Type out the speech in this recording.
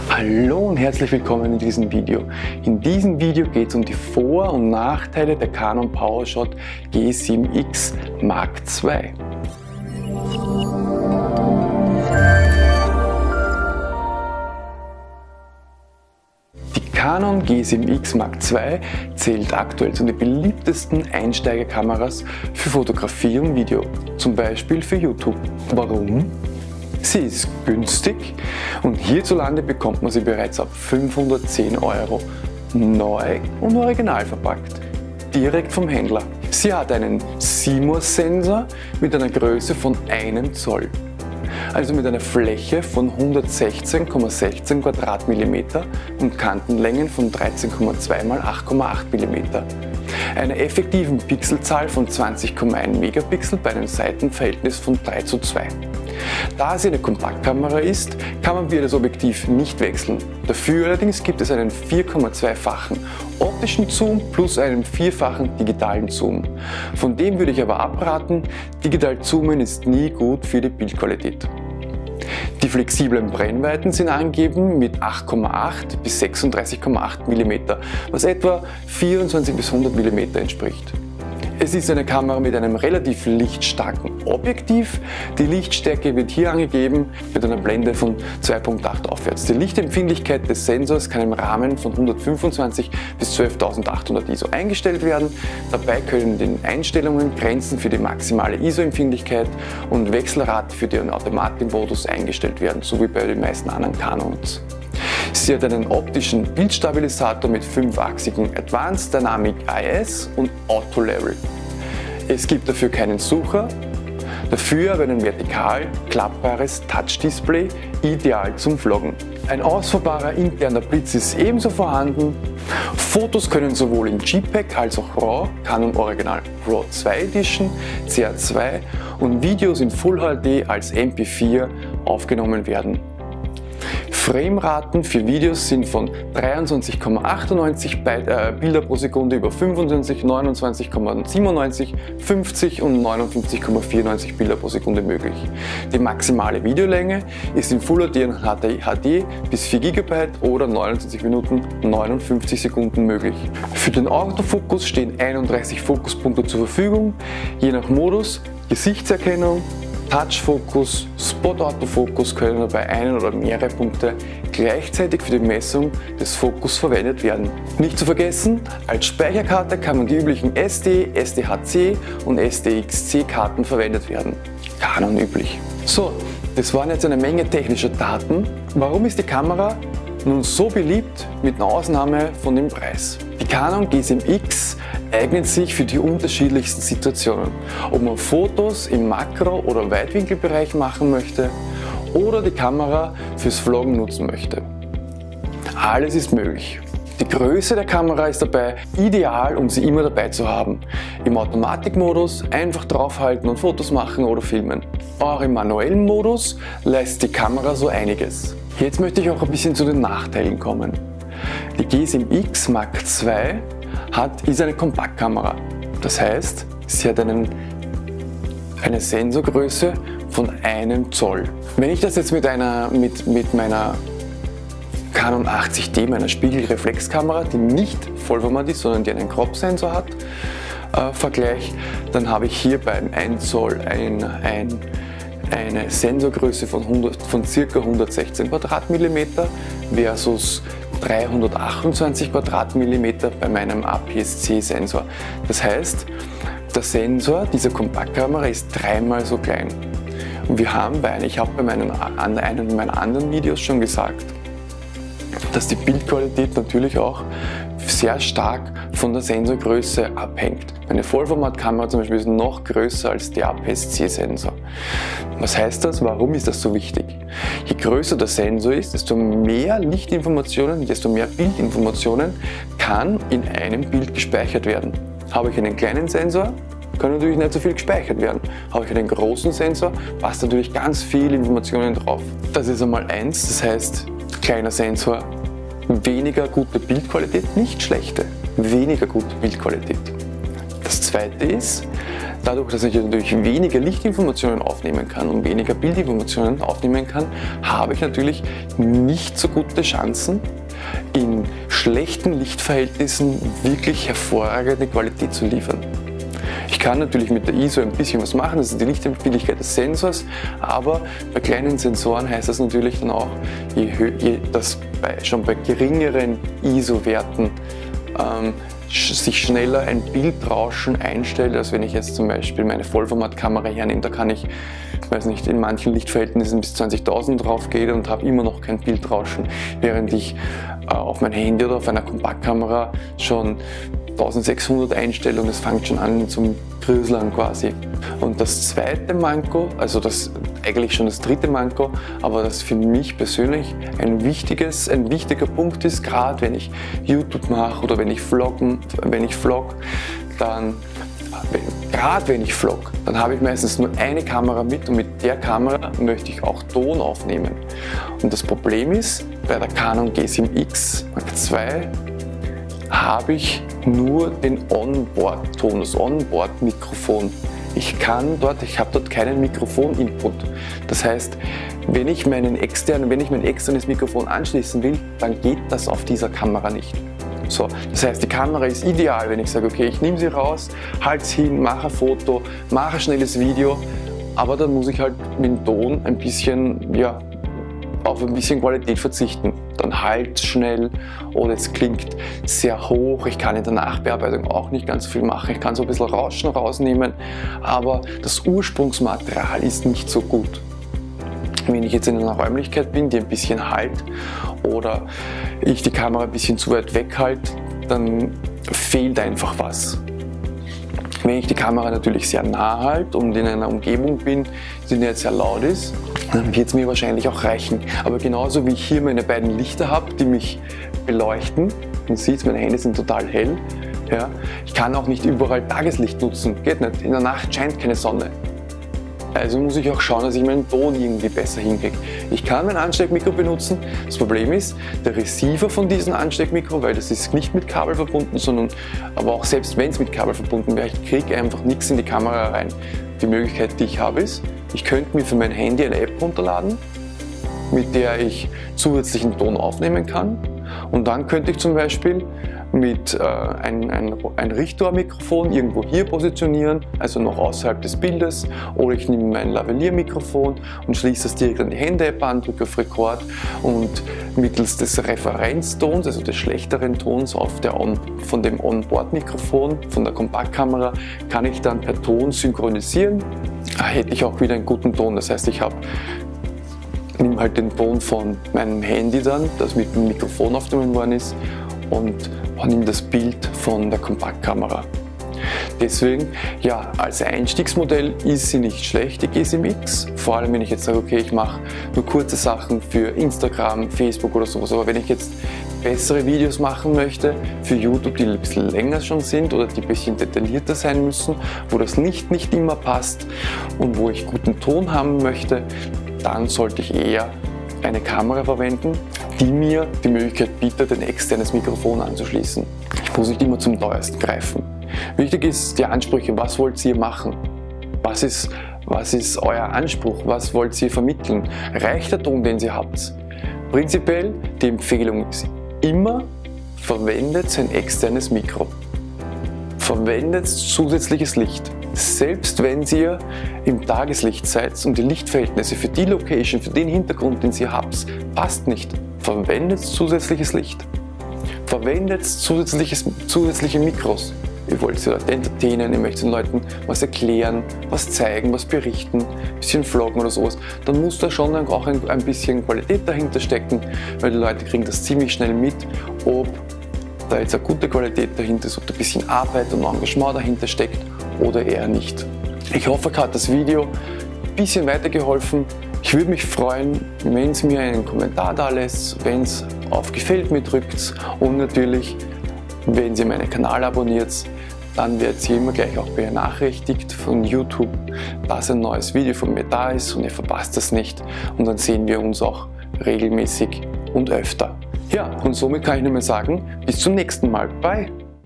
Hallo und herzlich willkommen in diesem Video. In diesem Video geht es um die Vor- und Nachteile der Canon PowerShot G7X Mark II. Die Canon G7X Mark II zählt aktuell zu den beliebtesten Einsteigerkameras für Fotografie und Video, zum Beispiel für YouTube. Warum? Sie ist günstig und hierzulande bekommt man sie bereits ab 510 €, neu und original verpackt, direkt vom Händler. Sie hat einen CMOS-Sensor mit einer Größe von 1 Zoll, also mit einer Fläche von 116,16 Quadratmillimeter und Kantenlängen von 13,2 x 8,8 mm. Einer effektiven Pixelzahl von 20,1 Megapixel bei einem Seitenverhältnis von 3:2. Da sie eine Kompaktkamera ist, kann man wie das Objektiv nicht wechseln. Dafür allerdings gibt es einen 4,2-fachen optischen Zoom plus einen 4-fachen digitalen Zoom. Von dem würde ich aber abraten, digital zoomen ist nie gut für die Bildqualität. Die flexiblen Brennweiten sind angegeben mit 8,8 bis 36,8 mm, was etwa 24 bis 100 mm entspricht. Es ist eine Kamera mit einem relativ lichtstarken Objektiv. Die Lichtstärke wird hier angegeben mit einer Blende von 2,8 aufwärts. Die Lichtempfindlichkeit des Sensors kann im Rahmen von 125 bis 12.800 ISO eingestellt werden. Dabei können in den Einstellungen Grenzen für die maximale ISO-Empfindlichkeit und Wechselrate für den Automatikmodus eingestellt werden, so wie bei den meisten anderen Canons. Sie hat einen optischen Bildstabilisator mit 5-achsigen Advanced Dynamic IS und Auto Level. Es gibt dafür keinen Sucher, dafür aber ein vertikal klappbares Touch-Display, ideal zum Vloggen. Ein ausfahrbarer interner Blitz ist ebenso vorhanden. Fotos können sowohl in JPEG als auch RAW, Canon Original RAW 2 Edition, CA2 und Videos in Full HD als MP4 aufgenommen werden. Frameraten für Videos sind von 23,98 Bilder pro Sekunde über 25, 29,97, 50 und 59,94 Bilder pro Sekunde möglich. Die maximale Videolänge ist in Full HD und HD bis 4 GB oder 29 Minuten 59 Sekunden möglich. Für den Autofokus stehen 31 Fokuspunkte zur Verfügung, je nach Modus, Gesichtserkennung, Touch-Fokus, Spot-Autofokus können dabei einen oder mehrere Punkte gleichzeitig für die Messung des Fokus verwendet werden. Nicht zu vergessen, als Speicherkarte kann man die üblichen SD, SDHC und SDXC-Karten verwendet werden. Canon üblich. So, das waren jetzt eine Menge technischer Daten. Warum ist die Kamera nun so beliebt, mit Ausnahme von dem Preis? Die Canon G7X eignet sich für die unterschiedlichsten Situationen, ob man Fotos im Makro- oder Weitwinkelbereich machen möchte oder die Kamera fürs Vloggen nutzen möchte. Alles ist möglich. Die Größe der Kamera ist dabei ideal, um sie immer dabei zu haben. Im Automatikmodus einfach draufhalten und Fotos machen oder filmen. Auch im manuellen Modus leistet die Kamera so einiges. Jetzt möchte ich auch ein bisschen zu den Nachteilen kommen. Die G7X Mark II ist eine Kompaktkamera. Das heißt, sie hat eine Sensorgröße von 1 Zoll. Wenn ich das jetzt mit meiner Canon 80D, meiner Spiegelreflexkamera, die nicht Vollformat ist, sondern die einen Crop-Sensor hat, vergleiche, dann habe ich hier beim 1 Zoll eine Sensorgröße von ca. 116 Quadratmillimeter versus 328 Quadratmillimeter bei meinem APS-C-Sensor. Das heißt, der Sensor dieser Kompaktkamera ist 3-mal so klein. Und ich habe bei einem meiner anderen Videos schon gesagt, dass die Bildqualität natürlich auch sehr stark von der Sensorgröße abhängt. Eine Vollformatkamera zum Beispiel ist noch größer als der APS-C-Sensor. Was heißt das? Warum ist das so wichtig? Je größer der Sensor ist, desto mehr Lichtinformationen, desto mehr Bildinformationen kann in einem Bild gespeichert werden. Habe ich einen kleinen Sensor, kann natürlich nicht so viel gespeichert werden. Habe ich einen großen Sensor, passt natürlich ganz viel Informationen drauf. Das ist einmal eins, das heißt, kleiner Sensor, weniger gute Bildqualität, nicht schlechte, weniger gute Bildqualität. Das zweite ist, Dadurch, dass ich natürlich weniger Lichtinformationen aufnehmen kann und weniger Bildinformationen aufnehmen kann, habe ich natürlich nicht so gute Chancen, in schlechten Lichtverhältnissen wirklich hervorragende Qualität zu liefern. Ich kann natürlich mit der ISO ein bisschen was machen, das ist die Lichtempfindlichkeit des Sensors, aber bei kleinen Sensoren heißt das natürlich dann auch, dass schon bei geringeren ISO-Werten sich schneller ein Bildrauschen einstellt, als wenn ich jetzt zum Beispiel meine Vollformatkamera hernehme. Da kann ich weiß nicht, in manchen Lichtverhältnissen bis 20.000 drauf gehe und habe immer noch kein Bildrauschen, während ich auf mein Handy oder auf einer Kompaktkamera schon 1600 einstelle und es fängt schon an zum Kriseln quasi. Und das zweite Manko, also das eigentlich schon das dritte Manko, aber das für mich persönlich ein wichtiger Punkt ist, gerade wenn ich YouTube mache oder wenn ich vlog, dann habe ich meistens nur eine Kamera mit und mit der Kamera möchte ich auch Ton aufnehmen. Und das Problem ist, bei der Canon G7X Mark II habe ich nur den Onboard-Ton, das Onboard-Mikrofon. Ich habe dort keinen Mikrofon-Input. Das heißt, wenn ich mein externes Mikrofon anschließen will, dann geht das auf dieser Kamera nicht. So, das heißt, die Kamera ist ideal, wenn ich sage, okay, ich nehme sie raus, halte es hin, mache ein Foto, mache ein schnelles Video, aber dann muss ich halt mit dem Ton auf ein bisschen Qualität verzichten. Dann halt schnell oder es klingt sehr hoch, ich kann in der Nachbearbeitung auch nicht ganz viel machen, ich kann so ein bisschen Rauschen rausnehmen, aber das Ursprungsmaterial ist nicht so gut. Wenn ich jetzt in einer Räumlichkeit bin, die ein bisschen halt oder ich die Kamera ein bisschen zu weit weg halte, dann fehlt einfach was. Wenn ich die Kamera natürlich sehr nah halte und in einer Umgebung bin, die nicht sehr laut ist, dann wird es mir wahrscheinlich auch reichen. Aber genauso wie ich hier meine beiden Lichter habe, die mich beleuchten, man sieht, meine Hände sind total hell, ja, ich kann auch nicht überall Tageslicht nutzen, geht nicht, in der Nacht scheint keine Sonne. Also muss ich auch schauen, dass ich meinen Ton irgendwie besser hinkriege. Ich kann mein Ansteckmikro benutzen. Das Problem ist, der Receiver von diesem Ansteckmikro, weil das ist nicht mit Kabel verbunden, aber auch selbst wenn es mit Kabel verbunden wäre, ich kriege einfach nichts in die Kamera rein. Die Möglichkeit, die ich habe, ist, ich könnte mir für mein Handy eine App runterladen, mit der ich zusätzlichen Ton aufnehmen kann. Und dann könnte ich zum Beispiel mit ein Richtormikrofon irgendwo hier positionieren, also noch außerhalb des Bildes, oder ich nehme mein Lavalier-Mikrofon und schließe das direkt an die Hände-App an, drücke auf Record und mittels des Referenztons, also des schlechteren Tons von dem Onboard-Mikrofon, von der Kompaktkamera, kann ich dann per Ton synchronisieren. Da hätte ich auch wieder einen guten Ton, das heißt, ich nehme halt den Ton von meinem Handy dann, das mit dem Mikrofon aufgenommen worden ist, und nehme das Bild von der Kompaktkamera. Deswegen, ja, als Einstiegsmodell ist sie nicht schlecht, die G7X. Vor allem, wenn ich jetzt sage, okay, ich mache nur kurze Sachen für Instagram, Facebook oder sowas. Aber wenn ich jetzt bessere Videos machen möchte für YouTube, die ein bisschen länger schon sind oder die ein bisschen detaillierter sein müssen, wo das Licht nicht immer passt und wo ich guten Ton haben möchte, dann sollte ich eher eine Kamera verwenden, die mir die Möglichkeit bietet, ein externes Mikrofon anzuschließen. Ich muss nicht immer zum teuersten greifen. Wichtig ist die Ansprüche, was wollt ihr machen? Was ist euer Anspruch? Was wollt ihr vermitteln? Reicht der Ton, den ihr habt? Prinzipiell, die Empfehlung ist immer, verwendet ein externes Mikro. Verwendet zusätzliches Licht. Selbst wenn ihr im Tageslicht seid und die Lichtverhältnisse für die Location, für den Hintergrund, den ihr habt, passt nicht, verwendet zusätzliches Licht. Verwendet zusätzliche Mikros. Ihr wollt die Leute entertainen, ihr möchtet den Leuten was erklären, was zeigen, was berichten, ein bisschen vloggen oder sowas. Dann muss da schon auch ein bisschen Qualität dahinter stecken, weil die Leute kriegen das ziemlich schnell mit, ob da jetzt eine gute Qualität dahinter ist, ob da ein bisschen Arbeit und Engagement dahinter steckt oder eher nicht. Ich hoffe, euch hat das Video ein bisschen weitergeholfen. Ich würde mich freuen, wenn ihr mir einen Kommentar da lässt, wenn es auf Gefällt mir drückt und natürlich, wenn ihr meinen Kanal abonniert, dann werdet ihr immer gleich auch benachrichtigt von YouTube, dass ein neues Video von mir da ist und ihr verpasst das nicht und dann sehen wir uns auch regelmäßig und öfter. Ja, und somit kann ich nur mehr sagen, bis zum nächsten Mal. Bye!